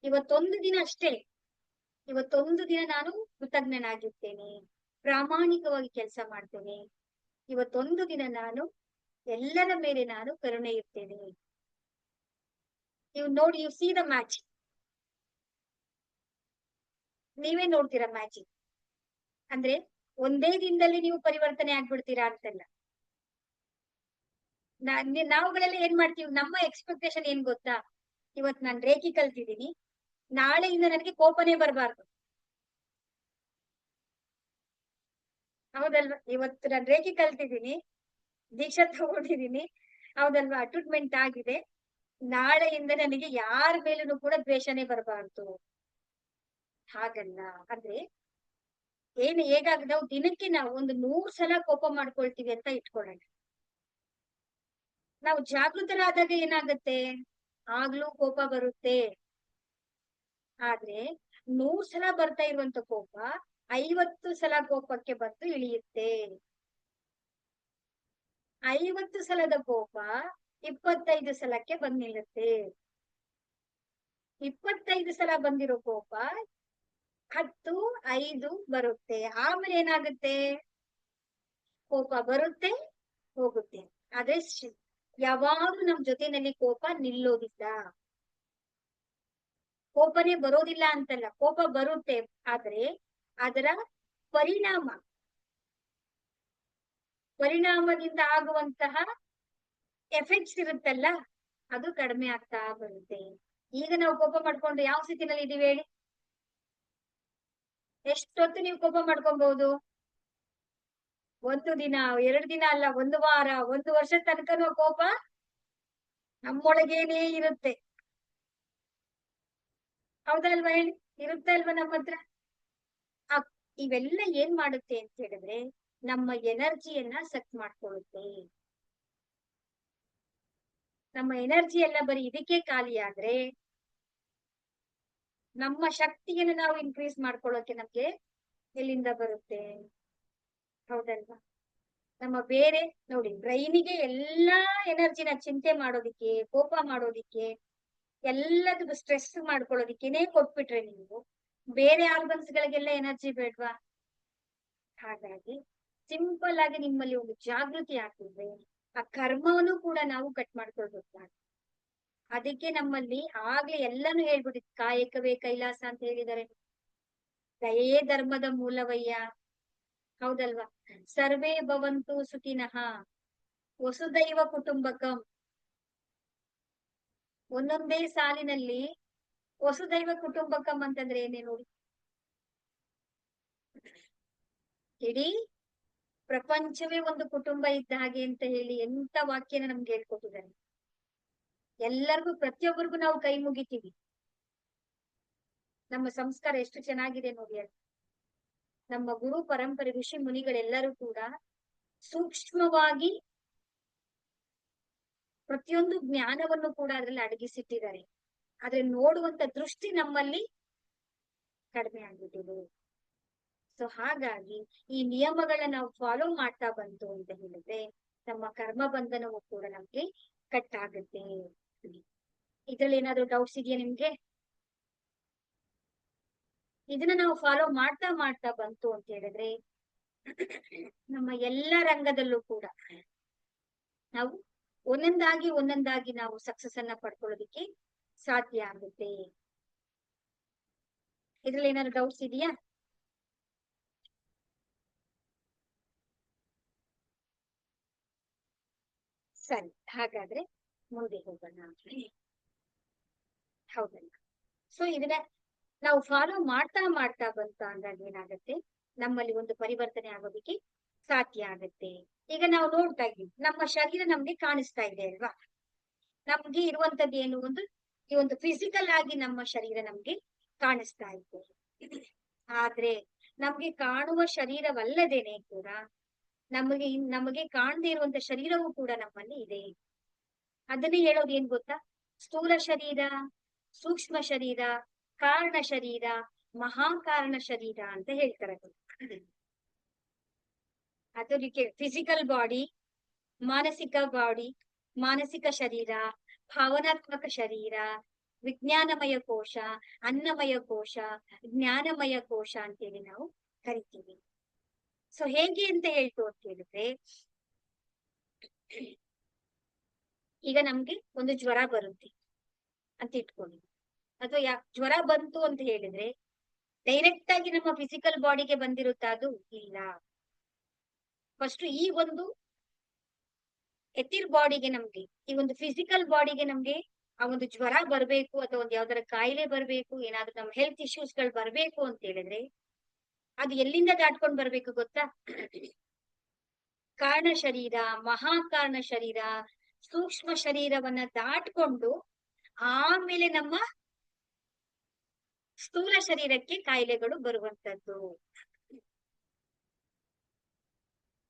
S1: ಇವತ್ತೊಂದು ದಿನ ಅಷ್ಟೇ, ಇವತ್ತೊಂದು ದಿನ ನಾನು ಕೃತಜ್ಞನಾಗಿರ್ತೇನೆ, ಪ್ರಾಮಾಣಿಕವಾಗಿ ಕೆಲಸ ಮಾಡ್ತೇನೆ, ಇವತ್ತೊಂದು ದಿನ ನಾನು ಎಲ್ಲರ ಮೇಲೆ ನಾನು ಕರುಣೆ ಇರ್ತೇನೆ. ನೀವು ನೋಡಿ, ಯು ಸಿ ದ ಮ್ಯಾಜಿಕ್. ನೀವೇ ನೋಡ್ತೀರಾ ಮ್ಯಾಜಿಕ್ ಅಂದ್ರೆ. ಒಂದೇ ದಿನದಲ್ಲಿ ನೀವು ಪರಿವರ್ತನೆ ಆಗ್ಬಿಡ್ತೀರಾ ಅಂತಲ್ಲ. ನಾವುಗಳೆಲ್ಲ ಏನ್ ಮಾಡ್ತೀವಿ, ನಮ್ಮ ಎಕ್ಸ್ಪೆಕ್ಟೇಷನ್ ಏನ್ ಗೊತ್ತಾ, ಇವತ್ ನಾನ್ ರೇಖಿ ಕಲ್ತಿದ್ದೀನಿ, ನಾಳೆಯಿಂದ ನನಗೆ ಕೋಪನೇ ಬರಬಾರ್ದು. ಹೌದಲ್ವಾ? ಇವತ್ತು ನಾನು ರೇಖಿ ಕಲ್ತಿದ್ದೀನಿ, ದೀಕ್ಷಾ ತಗೊಂಡಿದ್ದೀನಿ, ಹೌದಲ್ವಾ, ಅಟೂಟ್ಮೆಂಟ್ ಆಗಿದೆ, ನಾಳೆಯಿಂದ ನನಗೆ ಯಾರ ಮೇಲೂ ಕೂಡ ದ್ವೇಷನೇ ಬರಬಾರ್ದು. ಹಾಗಲ್ಲ. ಅಂದ್ರೆ ಹೇಗಾಗ ನಾವು ದಿನಕ್ಕೆ ನಾವು ಒಂದು 100 ಸಲ ಕೋಪ ಮಾಡ್ಕೊಳ್ತೀವಿ ಅಂತ ಇಟ್ಕೊಳ್ಳೋಣ. ನಾವು ಜಾಗೃತರಾದಾಗ ಏನಾಗುತ್ತೆ, ಆಗ್ಲೂ ಕೋಪ ಬರುತ್ತೆ. ಆದ್ರೆ 100 ಸಲ ಬರ್ತಾ ಇರುವಂತ ಕೋಪ 50 ಸಲ ಕೋಪಕ್ಕೆ ಬಂದು ಇಳಿಯುತ್ತೆ. 50 ಸಲದ ಕೋಪ 25 ಸಲಕ್ಕೆ ಬಂದ್ ನಿಲ್ಲುತ್ತೆ. 25 ಸಲ ಬಂದಿರೋ ಕೋಪ 10, 5 ಬರುತ್ತೆ. ಆಮೇಲೆ ಏನಾಗುತ್ತೆ, ಕೋಪ ಬರುತ್ತೆ, ಹೋಗುತ್ತೆ. ಆದ್ರೆ ಯಾವಾಗ್ಲೂ ನಮ್ ಜೊತೆನಲ್ಲಿ ಕೋಪ ನಿಲ್ಲೋದಿಲ್ಲ. ಕೋಪನೇ ಬರೋದಿಲ್ಲ ಅಂತಲ್ಲ, ಕೋಪ ಬರುತ್ತೆ, ಆದ್ರೆ ಅದರ ಪರಿಣಾಮದಿಂದ ಆಗುವಂತಹ ಎಫೆಕ್ಟ್ಸ್ ಇರುತ್ತಲ್ಲ, ಅದು ಕಡಿಮೆ ಆಗ್ತಾ ಬರುತ್ತೆ. ಈಗ ನಾವು ಕೋಪ ಮಾಡ್ಕೊಂಡು ಯಾವ ಸ್ಥಿತಿನಲ್ಲಿ ಇದೀವಿ ಹೇಳಿ? ಎಷ್ಟೊತ್ತು ನೀವು ಕೋಪ ಮಾಡ್ಕೊಬಹುದು? 1 ದಿನ, 2 ದಿನ ಅಲ್ಲ, 1 ವಾರ, 1 ವರ್ಷ ತನಕನೂ ಕೋಪ ನಮ್ಮೊಳಗೇನೇ ಇರುತ್ತೆ. ಹೌದಲ್ವಾ ಹೇಳಿ? ಇರುತ್ತೆ ಅಲ್ವಾ ನಮ್ಮ ಹತ್ರ? ಇವೆಲ್ಲ ಏನ್ ಮಾಡುತ್ತೆ ಅಂತ ಹೇಳಿದ್ರೆ, ನಮ್ಮ ಎನರ್ಜಿಯನ್ನ ಸಕ್ ಮಾಡ್ಕೊಳ್ಳುತ್ತೆ. ನಮ್ಮ ಎನರ್ಜಿ ಎಲ್ಲ ಬರೀ ಇದಕ್ಕೆ ಖಾಲಿ ಆದ್ರೆ, ನಮ್ಮ ಶಕ್ತಿಯನ್ನು ನಾವು ಇನ್ಕ್ರೀಸ್ ಮಾಡ್ಕೊಳ್ಳೋಕೆ ನಮ್ಗೆ ಎಲ್ಲಿಂದ ಬರುತ್ತೆ? ಹೌದಲ್ವಾ? ನಮ್ಮ ಬೇರೆ ನೋಡಿ, ಬ್ರೈನಿಗೆ ಎಲ್ಲಾ ಎನರ್ಜಿನ ಚಿಂತೆ ಮಾಡೋದಿಕ್ಕೆ, ಕೋಪ ಮಾಡೋದಿಕ್ಕೆ, ಎಲ್ಲದಕ್ಕೂ ಸ್ಟ್ರೆಸ್ ಮಾಡ್ಕೊಳ್ಳೋದಿಕ್ಕೇನೆ ಕೊಟ್ಬಿಟ್ರೆ ನೀವು ಬೇರೆ ಆರ್ಗನ್ಸ್ ಗಳಿಗೆಲ್ಲ ಎನರ್ಜಿ ಬೇಡ್ವಾ? ಹಾಗಾಗಿ ಸಿಂಪಲ್ ಆಗಿ ನಿಮ್ಮಲ್ಲಿ ಒಂದು ಜಾಗೃತಿ ಆಗ್ತಿದ್ರೆ, ಆ ಕರ್ಮವನ್ನು ಕೂಡ ನಾವು ಕಟ್ ಮಾಡ್ಕೊಳ್ಬೇಕು. ಅದಕ್ಕೆ ನಮ್ಮಲ್ಲಿ ಆಗ್ಲೇ ಎಲ್ಲಾನು ಹೇಳ್ಬಿಟ್ಟಿದ್, ಕಾಯಕವೇ ಕೈಲಾಸ ಅಂತ ಹೇಳಿದ್ದಾರೆ. ದಯೇ ಧರ್ಮದ ಮೂಲವಯ್ಯ. ಹೌದಲ್ವಾ? ಸರ್ವೇ ಭವಂತು ಸುಖಿನಃ ವಸುದೈವ ಕುಟುಂಬಕಂ. ಒಂದೊಂದೇ ಸಾಲಿನಲ್ಲಿ ವಸುದೈವ ಕುಟುಂಬಕಂ ಅಂತಂದ್ರೆ ಏನೇ ನೋಡಿ. ಇಡೀ ಪ್ರಪಂಚವೇ ಒಂದು ಕುಟುಂಬ ಇದ್ದ ಹಾಗೆ ಅಂತ ಹೇಳಿ ಎಂತ ವಾಕ್ಯನ ನಮ್ಗೆ ಹೇಳ್ಕೊಟ್ಟಿದ್ದಾರೆ. ಎಲ್ಲರಿಗೂ, ಪ್ರತಿಯೊಬ್ಬರಿಗೂ ನಾವು ಕೈ ಮುಗಿತೀವಿ. ನಮ್ಮ ಸಂಸ್ಕಾರ ಎಷ್ಟು ಚೆನ್ನಾಗಿದೆ ನೋಡಿ ಅಲ್ಲಿ. ನಮ್ಮ ಗುರು ಪರಂಪರೆ ಋಷಿ ಮುನಿಗಳೆಲ್ಲರೂ ಕೂಡ ಸೂಕ್ಷ್ಮವಾಗಿ ಪ್ರತಿಯೊಂದು ಜ್ಞಾನವನ್ನು ಕೂಡ ಅದ್ರಲ್ಲಿ ಅಡಗಿಸಿಟ್ಟಿದ್ದಾರೆ. ಆದ್ರೆ ನೋಡುವಂತ ದೃಷ್ಟಿ ನಮ್ಮಲ್ಲಿ ಕಡಿಮೆ ಆಗ್ಬಿಟ್ಟಿದೆ. ಸೊ ಹಾಗಾಗಿ ಈ ನಿಯಮಗಳನ್ನ ನಾವು ಫಾಲೋ ಮಾಡ್ತಾ ಬಂತು ಅಂತ ಹೇಳಿದ್ರೆ ನಮ್ಮ ಕರ್ಮ ಬಂಧನವೂ ಕೂಡ ನಮ್ಗೆ ಕಟ್ ಆಗುತ್ತೆ. ಇದ್ರಲ್ಲಿ ಏನಾದ್ರು ಡೌಟ್ಸ್ ಇದೆಯಾ ನಿಮ್ಗೆ? ಇದನ್ನ ನಾವು ಫಾಲೋ ಮಾಡ್ತಾ ಮಾಡ್ತಾ ಬಂತು ಅಂತ ಹೇಳಿದ್ರೆ ನಮ್ಮ ಎಲ್ಲ ರಂಗದಲ್ಲೂ ಕೂಡ ನಾವು ಒಂದೊಂದಾಗಿ ನಾವು ಸಕ್ಸಸ್ ಅನ್ನ ಪಡ್ಕೊಳ್ಳೋದಿಕ್ಕೆ ಸಾಧ್ಯ ಆಗುತ್ತೆ. ಇದ್ರಲ್ಲಿ ಏನಾದ್ರು ಡೌಟ್ಸ್ ಇದೆಯಾ? ಸರಿ, ಹಾಗಾದ್ರೆ ಮುಂದೆ ಹೋಗೋಣ. ಹೌದಲ್ಲ? ಸೊ ಇದನ್ನ ನಾವು ಫಾಲೋ ಮಾಡ್ತಾ ಮಾಡ್ತಾ ಬಂತ ಅಂದಾಗ ಏನಾಗುತ್ತೆ, ನಮ್ಮಲ್ಲಿ ಒಂದು ಪರಿವರ್ತನೆ ಆಗೋದಿಕ್ಕೆ ಸಾಧ್ಯ ಆಗುತ್ತೆ. ಈಗ ನಾವು ನೋಡ್ತಾ ಇದ್ದೀವಿ, ನಮ್ಮ ಶರೀರ ನಮ್ಗೆ ಕಾಣಿಸ್ತಾ ಇದೆ ಅಲ್ವಾ? ನಮ್ಗೆ ಇರುವಂತದ್ದು ಏನು, ಈ ಒಂದು ಫಿಸಿಕಲ್ ಆಗಿ ನಮ್ಮ ಶರೀರ ನಮ್ಗೆ ಕಾಣಿಸ್ತಾ ಇದೆ. ಆದ್ರೆ ನಮ್ಗೆ ಕಾಣುವ ಶರೀರವಲ್ಲದೇನೆ ಕೂಡ ನಮಗೆ ಕಾಣದೇ ಇರುವಂತ ಶರೀರವೂ ಕೂಡ ನಮ್ಮಲ್ಲಿ ಇದೆ. ಅದನ್ನೇ ಹೇಳೋದು ಏನ್ ಗೊತ್ತಾ? ಸ್ಥೂಲ ಶರೀರ, ಸೂಕ್ಷ್ಮ ಶರೀರ, ಕಾರಣ ಶರೀರ, ಮಹಾಕಾರಣ ಶರೀರ ಅಂತ ಹೇಳ್ತಾರೆ. ಅದಕ್ಕೆ ಫಿಸಿಕಲ್ ಬಾಡಿ, ಮಾನಸಿಕ ಶರೀರ, ಭಾವನಾತ್ಮಕ ಶರೀರ, ವಿಜ್ಞಾನಮಯ ಕೋಶ, ಅನ್ನಮಯ ಕೋಶ, ಜ್ಞಾನಮಯ ಕೋಶ ಅಂತೇಳಿ ನಾವು ಕರಿತೀವಿ. ಸೊ ಹೇಗೆ ಅಂತ ಹೇಳ್ತು ಅಂತ ಹೇಳಿದ್ರೆ, ಈಗ ನಮ್ಗೆ ಒಂದು ಜ್ವರ ಬರುತ್ತೆ ಅಂತ ಇಟ್ಕೊಳ್ಳಿ, ಅಥವಾ ಜ್ವರ ಬಂತು ಅಂತ ಹೇಳಿದ್ರೆ ಡೈರೆಕ್ಟ್ ಆಗಿ ನಮ್ಮ ಫಿಸಿಕಲ್ ಬಾಡಿಗೆ ಬಂದಿರುತ್ತಾ? ಅದು ಇಲ್ಲ. ಫಸ್ಟ್ ಈ ಒಂದು ಎಥಿರ್ ಬಾಡಿಗೆ, ನಮ್ಗೆ ಈ ಒಂದು ಫಿಸಿಕಲ್ ಬಾಡಿಗೆ ನಮ್ಗೆ ಆ ಒಂದು ಜ್ವರ ಬರ್ಬೇಕು ಅಥವಾ ಒಂದು ಯಾವ್ದಾರ ಕಾಯಿಲೆ ಬರ್ಬೇಕು, ಏನಾದ್ರು ನಮ್ಮ ಹೆಲ್ತ್ ಇಶ್ಯೂಸ್ ಗಳು ಬರ್ಬೇಕು ಅಂತ ಹೇಳಿದ್ರೆ ಅದು ಎಲ್ಲಿಂದ ದಾಟ್ಕೊಂಡ್ ಬರ್ಬೇಕು ಗೊತ್ತಾ? ಕಾರಣ ಶರೀರ, ಮಹಾಕಾರಣ ಶರೀರ, ಸೂಕ್ಷ್ಮ ಶರೀರವನ್ನ ದಾಟ್ಕೊಂಡು ಆಮೇಲೆ ನಮ್ಮ ಸ್ಥೂಲ ಶರೀರಕ್ಕೆ ಕಾಯಿಲೆಗಳು ಬರುವಂತದ್ದು.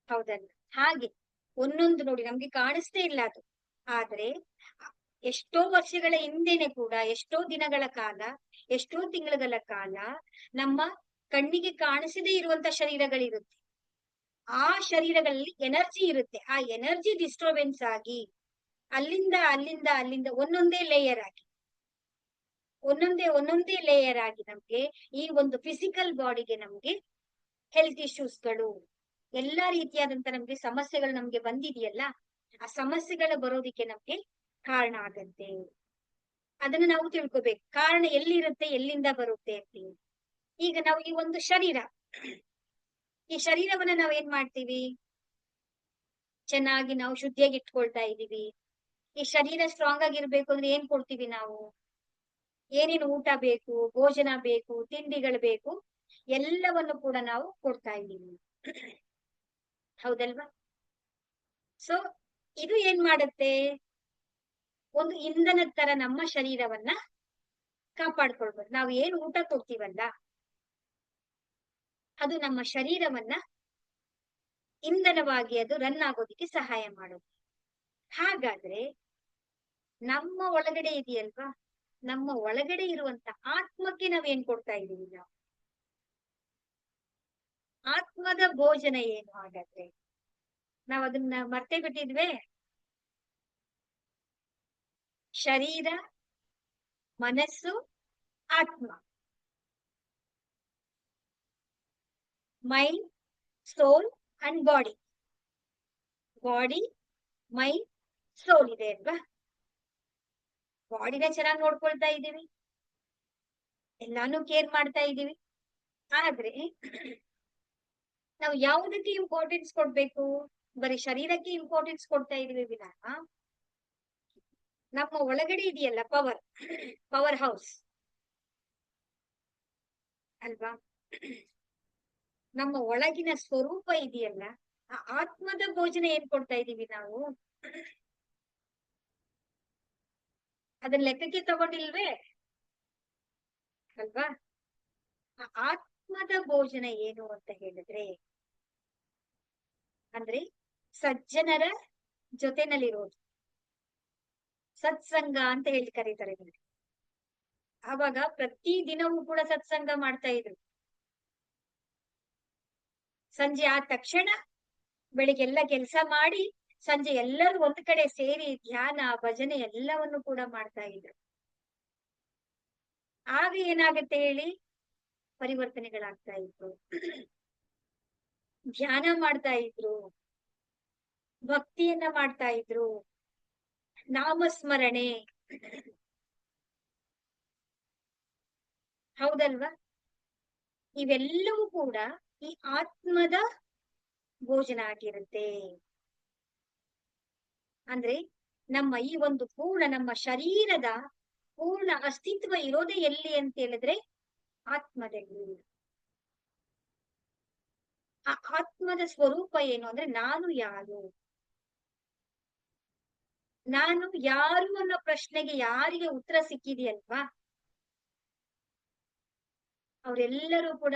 S1: ಹೌದಲ್ಲ? ಹಾಗೆ ಒಂದೊಂದು ನೋಡಿ ನಮ್ಗೆ ಕಾಣಿಸ್ತೇ ಇಲ್ಲ ಅದು, ಆದ್ರೆ ಎಷ್ಟೋ ವರ್ಷಗಳ ಹಿಂದೆನೆ ಕೂಡ ಎಷ್ಟೋ ದಿನಗಳ ಕಾಲ, ಎಷ್ಟೋ ತಿಂಗಳ ಕಾಲ ನಮ್ಮ ಕಣ್ಣಿಗೆ ಕಾಣಿಸದೇ ಇರುವಂತ ಶರೀರಗಳಿರುತ್ತೆ. ಆ ಶರೀರಗಳಲ್ಲಿ ಎನರ್ಜಿ ಇರುತ್ತೆ. ಆ ಎನರ್ಜಿ ಡಿಸ್ಟರ್ಬೆನ್ಸ್ ಆಗಿ ಅಲ್ಲಿಂದ ಒಂದೊಂದೇ ಲೇಯರ್ ಆಗಿ ನಮ್ಗೆ ಈ ಒಂದು ಫಿಸಿಕಲ್ ಬಾಡಿಗೆ ನಮ್ಗೆ ಹೆಲ್ತ್ ಇಶ್ಯೂಸ್ಗಳು, ಎಲ್ಲಾ ರೀತಿಯಾದಂತ ನಮ್ಗೆ ಸಮಸ್ಯೆಗಳು ನಮ್ಗೆ ಬಂದಿದೆಯಲ್ಲ, ಆ ಸಮಸ್ಯೆಗಳು ಬರೋದಿಕ್ಕೆ ನಮ್ಗೆ ಕಾರಣ ಆಗತ್ತೆ. ಅದನ್ನ ನಾವು ತಿಳ್ಕೊಬೇಕು, ಕಾರಣ ಎಲ್ಲಿರುತ್ತೆ, ಎಲ್ಲಿಂದ ಬರುತ್ತೆ ಅಂತ. ಈಗ ನಾವು ಈ ಒಂದು ಈ ಶರೀರವನ್ನ ನಾವ್ ಏನ್ ಮಾಡ್ತೀವಿ, ಚೆನ್ನಾಗಿ ನಾವು ಶುದ್ಧಿಯಾಗಿ ಇಟ್ಕೊಳ್ತಾ ಇದೀವಿ. ಈ ಶರೀರ ಸ್ಟ್ರಾಂಗ್ ಆಗಿರ್ಬೇಕು ಅಂದ್ರೆ ಏನ್ ಕೊಡ್ತೀವಿ ನಾವು? ಏನೇನು ಊಟ ಬೇಕು, ಭೋಜನ ಬೇಕು, ತಿಂಡಿಗಳು ಬೇಕು, ಎಲ್ಲವನ್ನು ಕೂಡ ನಾವು ಕೊಡ್ತಾ ಇದ್ದೀವಿ. ಹೌದಲ್ವಾ? ಸೊ ಇದು ಏನ್ ಮಾಡುತ್ತೆ, ಒಂದು ಇಂಧನದ ತರ ನಮ್ಮ ಶರೀರವನ್ನ ಕಾಪಾಡ್ಕೊಳ್ಬೋದು. ನಾವು ಏನ್ ಊಟ ಕೊಡ್ತೀವಲ್ಲ ಅದು ನಮ್ಮ ಶರೀರವನ್ನ ಇಂಧನವಾಗಿ ಅದು ರನ್ ಆಗೋದಿಕ್ಕೆ ಸಹಾಯ ಮಾಡೋದು. ಹಾಗಾದ್ರೆ ನಮ್ಮ ಒಳಗಡೆ ಇದೆಯಲ್ವಾ, ನಮ್ಮ ಒಳಗಡೆ ಇರುವಂತ ಆತ್ಮಕ್ಕೆ ನಾವೇನ್ ಕೊಡ್ತಾ ಇದೀವಿ? ನಾವು ಆತ್ಮದ ಭೋಜನ ಏನು ಹಾಗಾದ್ರೆ? ನಾವ್ ಅದನ್ನ ಮರ್ತೇ ಬಿಟ್ಟಿದ್ವೆ. ಶರೀರ, ಮನಸ್ಸು, ಆತ್ಮ, mind, soul and body. Mind, soul ಇದೆ ಅಲ್ವಾ? ಬಾಡಿನ ಚೆನ್ನಾಗಿ ನೋಡ್ಕೊಳ್ತಾ ಇದೀವಿ, ಎಲ್ಲಾನು ಕೇರ್ ಮಾಡ್ತಾ ಇದೀವಿ. ಆದ್ರೆ ನಾವು ಯಾವುದಕ್ಕೆ ಇಂಪಾರ್ಟೆನ್ಸ್ ಕೊಡ್ಬೇಕು? ಬರೀ ಶರೀರಕ್ಕೆ ಇಂಪಾರ್ಟೆನ್ಸ್ ಕೊಡ್ತಾ ಇದೀವಿ ವಿನಃ ನಮ್ಮ ಒಳಗಡೆ ಇದೆಯಲ್ಲ ಪವರ್ ಹೌಸ್ ಅಲ್ವಾ, ನಮ್ಮ ಒಳಗಿನ ಸ್ವರೂಪ ಇದೆಯಲ್ಲ, ಆ ಆತ್ಮದ ಭೋಜನ ಏನ್ ಕೊಡ್ತಾ ಇದೀವಿ ನಾವು? ಅದನ್ನ ಲೆಕ್ಕಕ್ಕೆ ತಗೊಂಡಿಲ್ವೇ ಅಲ್ವಾ? ಆತ್ಮದ ಭೋಜನ ಏನು ಅಂತ ಹೇಳಿದ್ರೆ, ಅಂದ್ರೆ ಸಜ್ಜನರ ಜೊತೆನಲ್ಲಿರೋದು, ಸತ್ಸಂಗ ಅಂತ ಹೇಳಿ ಕರೀತಾರೆ ನೋಡಿ. ಆವಾಗ ಪ್ರತಿ ದಿನವೂ ಕೂಡ ಸತ್ಸಂಗ ಮಾಡ್ತಾ ಇದ್ರು. ಸಂಜೆ ಆದ ತಕ್ಷಣ ಬೆಳಿಗ್ಗೆಲ್ಲ ಕೆಲಸ ಮಾಡಿ ಸಂಜೆ ಎಲ್ಲರೂ ಒಂದ್ ಕಡೆ ಸೇರಿ ಧ್ಯಾನ ಭಜನೆ ಎಲ್ಲವನ್ನು ಕೂಡ ಮಾಡ್ತಾ ಇದ್ರು. ಆಗ ಏನಾಗುತ್ತೆ ಹೇಳಿ, ಪರಿವರ್ತನೆಗಳಾಗ್ತಾ ಇದ್ರು. ಧ್ಯಾನ ಮಾಡ್ತಾ ಇದ್ರು, ಭಕ್ತಿಯನ್ನ ಮಾಡ್ತಾ ಇದ್ರು, ನಾಮಸ್ಮರಣೆ, ಹೌದಲ್ವಾ? ಇವೆಲ್ಲವೂ ಕೂಡ ಈ ಆತ್ಮದ ಭೋಜನ ಆಗಿರುತ್ತೆ. ಅಂದ್ರೆ ನಮ್ಮ ಈ ಒಂದು ಪೂರ್ಣ ನಮ್ಮ ಶರೀರದ ಪೂರ್ಣ ಅಸ್ತಿತ್ವ ಇರೋದೇ ಎಲ್ಲಿ ಅಂತ ಹೇಳಿದ್ರೆ ಆತ್ಮದಲ್ಲಿ. ಆ ಆತ್ಮದ ಸ್ವರೂಪ ಏನು ಅಂದ್ರೆ ನಾನು ಯಾರು, ನಾನು ಯಾರು ಅನ್ನೋ ಪ್ರಶ್ನೆಗೆ ಯಾರಿಗೆ ಉತ್ತರ ಸಿಕ್ಕಿದೆಯಲ್ವಾ, ಅವರೆಲ್ಲರೂ ಕೂಡ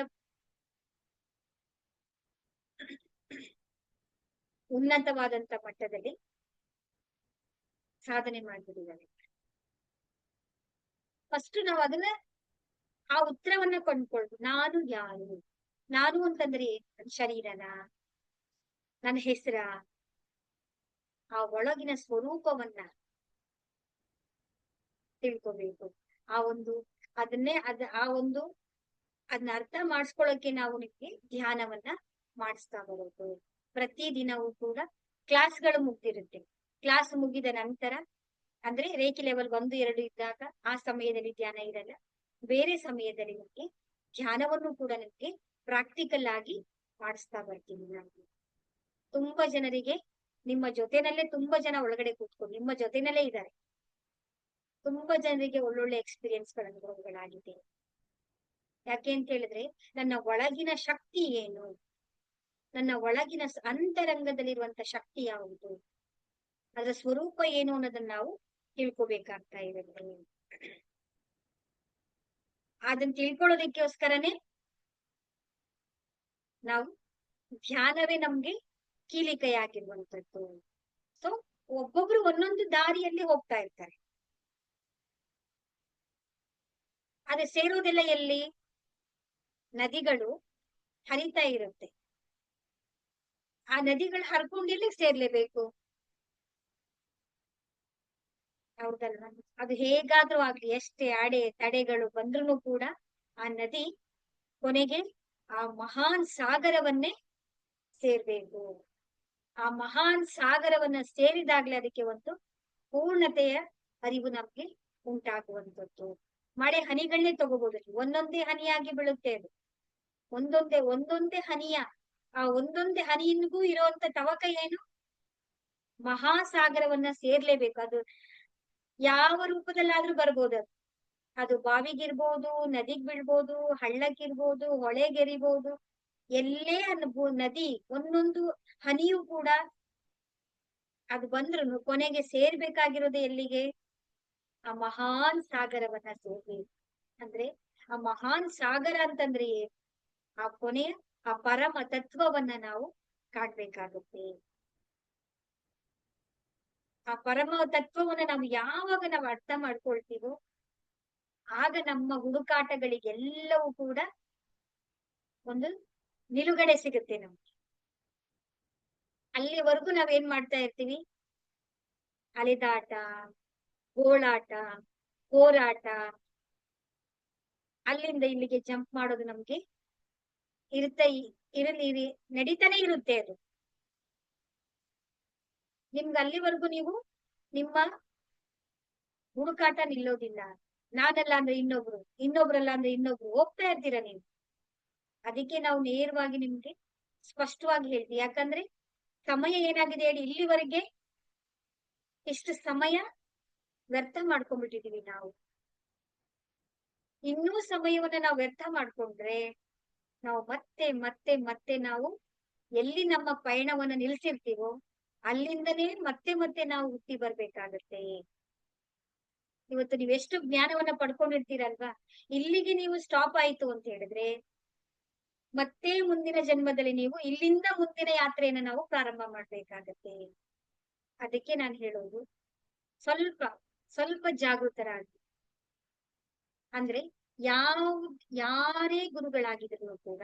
S1: ಉನ್ನತವಾದಂತ ಮಟ್ಟದಲ್ಲಿ ಸಾಧನೆ ಮಾಡ್ಬಿಟ್ಟಿದ್ದಾರೆ. ಫಸ್ಟ್ ನಾವು ಅದನ್ನ ಆ ಉತ್ತರವನ್ನ ಕೊಂಡ್ಕೊಳ್ದು. ನಾನು ಯಾರು, ನಾನು ಅಂತಂದ್ರೆ ನನ್ನ ಶರೀರನ, ನನ್ನ ಹೆಸರ, ಆ ಒಳಗಿನ ಸ್ವರೂಪವನ್ನ ತಿಳ್ಕೋಬೇಕು. ಆ ಒಂದು ಅದನ್ನೇ ಅದನ್ನ ಅರ್ಥ ಮಾಡಿಸ್ಕೊಳ್ಳೋಕೆ ನಾವು ನಿಮ್ಗೆ ಧ್ಯಾನವನ್ನ ಮಾಡಿಸ್ತಾ ಬರೋದು. ಪ್ರತಿ ದಿನವೂ ಕೂಡ ಕ್ಲಾಸ್ಗಳು ಮುಗ್ದಿರುತ್ತೆ. ಕ್ಲಾಸ್ ಮುಗಿದ ನಂತರ ಅಂದ್ರೆ ರೇಖಿ ಲೆವೆಲ್ 1, 2 ಇದ್ದಾಗ ಆ ಸಮಯದಲ್ಲಿ ಧ್ಯಾನ ಇರಲ್ಲ. ಬೇರೆ ಸಮಯದಲ್ಲಿ ನಿಮ್ಗೆ ಧ್ಯಾನವನ್ನು ಕೂಡ ನಿಮ್ಗೆ ಪ್ರಾಕ್ಟಿಕಲ್ ಆಗಿ ಮಾಡಿಸ್ತಾ ಬರ್ತೀನಿ ನಾನು. ತುಂಬಾ ಜನರಿಗೆ ನಿಮ್ಮ ಜೊತೆನಲ್ಲೇ ತುಂಬಾ ಜನ ಒಳಗಡೆ ಕೂತ್ಕೊಂಡು ನಿಮ್ಮ ಜೊತೆನಲ್ಲೇ ಇದ್ದಾರೆ. ತುಂಬಾ ಜನರಿಗೆ ಒಳ್ಳೊಳ್ಳೆ ಎಕ್ಸ್ಪೀರಿಯನ್ಸ್ ಅನುಭವಗಳಾಗಿದೆ. ಯಾಕೆ ಅಂತ ಹೇಳಿದ್ರೆ ನನ್ನ ಒಳಗಿನ ಶಕ್ತಿ ಏನು, ನನ್ನ ಒಳಗಿನ ಅಂತರಂಗದಲ್ಲಿರುವಂತ ಶಕ್ತಿ ಯಾವುದು, ಅದರ ಸ್ವರೂಪ ಏನು ಅನ್ನೋದನ್ನ ನಾವು ತಿಳ್ಕೊಬೇಕಾಗ್ತಾ ಇರುತ್ತೆ. ಅದನ್ನ ತಿಳ್ಕೊಳ್ಳೋದಕ್ಕೋಸ್ಕರನೇ ನಾವು ಧ್ಯಾನವೇ ನಮ್ಗೆ ಕೀಲಿಕೆಯಾಗಿರುವಂತದ್ದು. ಸೊ ಒಬ್ಬೊಬ್ರು ಒಂದೊಂದು ದಾರಿಯಲ್ಲಿ ಹೋಗ್ತಾ ಇರ್ತಾರೆ. ಅದೇ ಸೇರೋದೆಲ್ಲ ಎಲ್ಲಿ? ನದಿಗಳು ಹರಿತಾ ಇರುತ್ತೆ. ಆ ನದಿಗಳು ಹರ್ಕೊಂಡು ಎಲ್ಲಿಗೆ ಸೇರ್ಲೇಬೇಕು? ಹೌದಲ್ವಾ? ಅದು ಹೇಗಾದ್ರೂ ಆಗ್ಲಿ, ಎಷ್ಟೇ ತಡೆಗಳು ಬಂದ್ರೂ ಕೂಡ ಆ ನದಿ ಕೊನೆಗೆ ಆ ಮಹಾನ್ ಸಾಗರವನ್ನೇ ಸೇರ್ಬೇಕು. ಆ ಮಹಾನ್ ಸಾಗರವನ್ನ ಸೇರಿದಾಗ್ಲೇ ಅದಕ್ಕೆ ಒಂದು ಪೂರ್ಣತೆಯ ಅರಿವು ನಮ್ಗೆ ಉಂಟಾಗುವಂಥದ್ದು. ಮಳೆ ಹನಿಗಳನ್ನೇ ತಗೋಬಹುದು, ಒಂದೊಂದೇ ಹನಿಯಾಗಿ ಬೀಳುತ್ತೆ ಅದು. ಒಂದೊಂದೇ ಹನಿಯ ಆ ಒಂದೊಂದೇ ಹನಿಯಿನ್ಗೂ ಇರುವಂತ ತವಕ ಏನು? ಮಹಾಸಾಗರವನ್ನ ಸೇರ್ಲೇಬೇಕು. ಅದು ಯಾವ ರೂಪದಲ್ಲಾದ್ರೂ ಬರ್ಬೋದು. ಅದು ಬಾವಿಗಿರ್ಬೋದು, ನದಿಗ್ ಬೀಳ್ಬೋದು, ಹಳ್ಳಕ್ಕಿರ್ಬೋದು, ಹೊಳೆಗೆರಿಬಹುದು, ಎಲ್ಲೇ ನದಿ ಒಂದೊಂದು ಹನಿಯೂ ಕೂಡ ಅದು ಬಂದ್ರು ಕೊನೆಗೆ ಸೇರ್ಬೇಕಾಗಿರೋದು ಎಲ್ಲಿಗೆ? ಆ ಮಹಾನ್ ಸಾಗರವನ್ನ ಸೇರ್ಬೇಕು. ಅಂದ್ರೆ ಆ ಮಹಾನ್ ಸಾಗರ ಅಂತಂದ್ರೆ ಆ ಕೊನೆಯ ಆ ಪರಮ ತತ್ವವನ್ನ ನಾವು ಕಾಣ್ಬೇಕಾಗುತ್ತೆ. ಆ ಪರಮ ತತ್ವವನ್ನ ನಾವು ಯಾವಾಗ ನಾವು ಅರ್ಥ ಮಾಡ್ಕೊಳ್ತೀವೋ ಆಗ ನಮ್ಮ ಹುಡುಕಾಟಗಳಿಗೆಲ್ಲವೂ ಕೂಡ ಒಂದು ನಿಲುಗಡೆ ಸಿಗುತ್ತೆ ನಮ್ಗೆ. ಅಲ್ಲಿವರೆಗೂ ನಾವೇನ್ ಮಾಡ್ತಾ ಇರ್ತೀವಿ? ಅಲೆದಾಟ, ಗೋಳಾಟ, ಹೋರಾಟ, ಅಲ್ಲಿಂದ ಇಲ್ಲಿಗೆ ಜಂಪ್ ಮಾಡೋದು ನಮ್ಗೆ ಇರಲಿ ನಡೀತಾನೆ ಇರುತ್ತೆ ಅದು. ನಿಮ್ಗೆ ಅಲ್ಲಿವರೆಗೂ ನೀವು ನಿಮ್ಮ ಹುಡುಕಾಟ ನಿಲ್ಲೋದಿಲ್ಲ. ನಾನಲ್ಲ ಅಂದ್ರೆ ಇನ್ನೊಬ್ರು, ಇನ್ನೊಬ್ರಲ್ಲ ಅಂದ್ರೆ ಇನ್ನೊಬ್ರು ಹೋಗ್ತಾ ಇರ್ತೀರ ನೀವು. ಅದಕ್ಕೆ ನಾವು ನೇರವಾಗಿ ನಿಮ್ಗೆ ಸ್ಪಷ್ಟವಾಗಿ ಹೇಳ್ತೀವಿ. ಯಾಕಂದ್ರೆ ಸಮಯ ಏನಾಗಿದೆ ಹೇಳಿ, ಇಲ್ಲಿವರೆಗೆ ಇಷ್ಟು ಸಮಯ ವ್ಯರ್ಥ ಮಾಡ್ಕೊಂಡ್ಬಿಟ್ಟಿದೀವಿ ನಾವು. ಇನ್ನೂ ಸಮಯವನ್ನ ನಾವು ವ್ಯರ್ಥ ಮಾಡ್ಕೊಂಡ್ರೆ ನಾವು ಮತ್ತೆ ಮತ್ತೆ ಮತ್ತೆ ನಾವು ಎಲ್ಲಿ ನಮ್ಮ ಪಯಣವನ್ನ ನಿಲ್ಸಿರ್ತೀವೋ ಅಲ್ಲಿಂದನೇ ಮತ್ತೆ ಮತ್ತೆ ನಾವು ಹುಟ್ಟಿ ಬರ್ಬೇಕಾಗತ್ತೆ. ಇವತ್ತು ನೀವೆಷ್ಟು ಜ್ಞಾನವನ್ನ ಪಡ್ಕೊಂಡಿರ್ತೀರಲ್ವಾ, ಇಲ್ಲಿಗೆ ನೀವು ಸ್ಟಾಪ್ ಆಯ್ತು ಅಂತ ಹೇಳಿದ್ರೆ ಮತ್ತೆ ಮುಂದಿನ ಜನ್ಮದಲ್ಲಿ ನೀವು ಇಲ್ಲಿಂದ ಮುಂದಿನ ಯಾತ್ರೆಯನ್ನ ನಾವು ಪ್ರಾರಂಭ ಮಾಡ್ಬೇಕಾಗತ್ತೆ. ಅದಕ್ಕೆ ನಾನು ಹೇಳೋದು, ಸ್ವಲ್ಪ ಸ್ವಲ್ಪ ಜಾಗೃತರಾಗಿ. ಅಂದ್ರೆ ಯಾವ ಯಾರೇ ಗುರುಗಳಾಗಿದ್ರು ಕೂಡ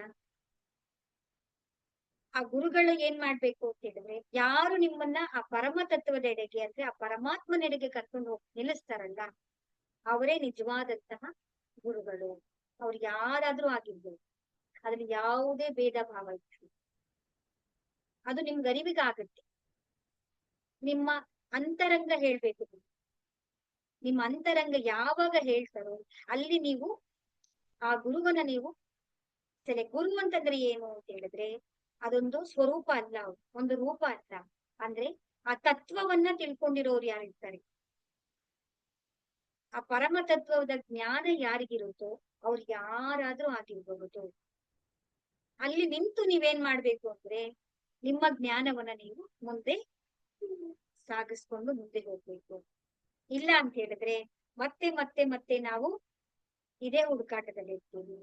S1: ಆ ಗುರುಗಳು ಏನ್ ಮಾಡ್ಬೇಕು ಅಂತ ಹೇಳಿದ್ರೆ, ಯಾರು ನಿಮ್ಮನ್ನ ಆ ಪರಮ ತತ್ವದೆಡೆಗೆ ಅಂದ್ರೆ ಆ ಪರಮಾತ್ಮನೆಡೆಗೆ ಕರ್ಕೊಂಡು ಹೋಗಿ ನಿಲ್ಲಿಸ್ತಾರಲ್ಲ, ಅವರೇ ನಿಜವಾದಂತಹ ಗುರುಗಳು. ಅವ್ರು ಯಾರಾದ್ರೂ ಆಗಿರ್ಬೋದು, ಅದ್ರಲ್ಲಿ ಯಾವುದೇ ಭೇದ ಭಾವ ಇಲ್ಲ. ಅದು ನಿಮ್ಗೆ ಅರಿವಿಗಾಗತ್ತೆ. ನಿಮ್ಮ ಅಂತರಂಗ ಹೇಳ್ಬೇಕು. ನಿಮ್ಮ ಅಂತರಂಗ ಯಾವಾಗ ಹೇಳ್ತಾರೋ ಅಲ್ಲಿ ನೀವು ಆ ಗುರುವನ್ನ ನೀವು ಗುರು ಅಂತಂದ್ರೆ ಏನು ಅಂತ ಹೇಳಿದ್ರೆ, ಅದೊಂದು ಸ್ವರೂಪ ಅಲ್ಲ, ಒಂದು ರೂಪ ಅಲ್ಲ. ಅಂದ್ರೆ ಆ ತತ್ವವನ್ನ ತಿಳ್ಕೊಂಡಿರೋರು ಯಾರಿರ್ತಾರೆ, ಆ ಪರಮ ತತ್ವದ ಜ್ಞಾನ ಯಾರಿಗಿರುತ್ತೋ ಅವ್ರು ಯಾರಾದ್ರೂ ಆಗಿರ್ಬಹುದು. ಅಲ್ಲಿ ನಿಂತು ನೀವೇನ್ ಮಾಡ್ಬೇಕು ಅಂದ್ರೆ ನಿಮ್ಮ ಜ್ಞಾನವನ್ನ ನೀವು ಮುಂದೆ ಸಾಗಿಸ್ಕೊಂಡು ಮುಂದೆ ಹೋಗ್ಬೇಕು. ಇಲ್ಲ ಅಂತ ಹೇಳಿದ್ರೆ ಮತ್ತೆ ಮತ್ತೆ ಮತ್ತೆ ನಾವು ಇದೇ ಹುಡುಕಾಟದಲ್ಲಿ ಇರ್ತೀವಿ.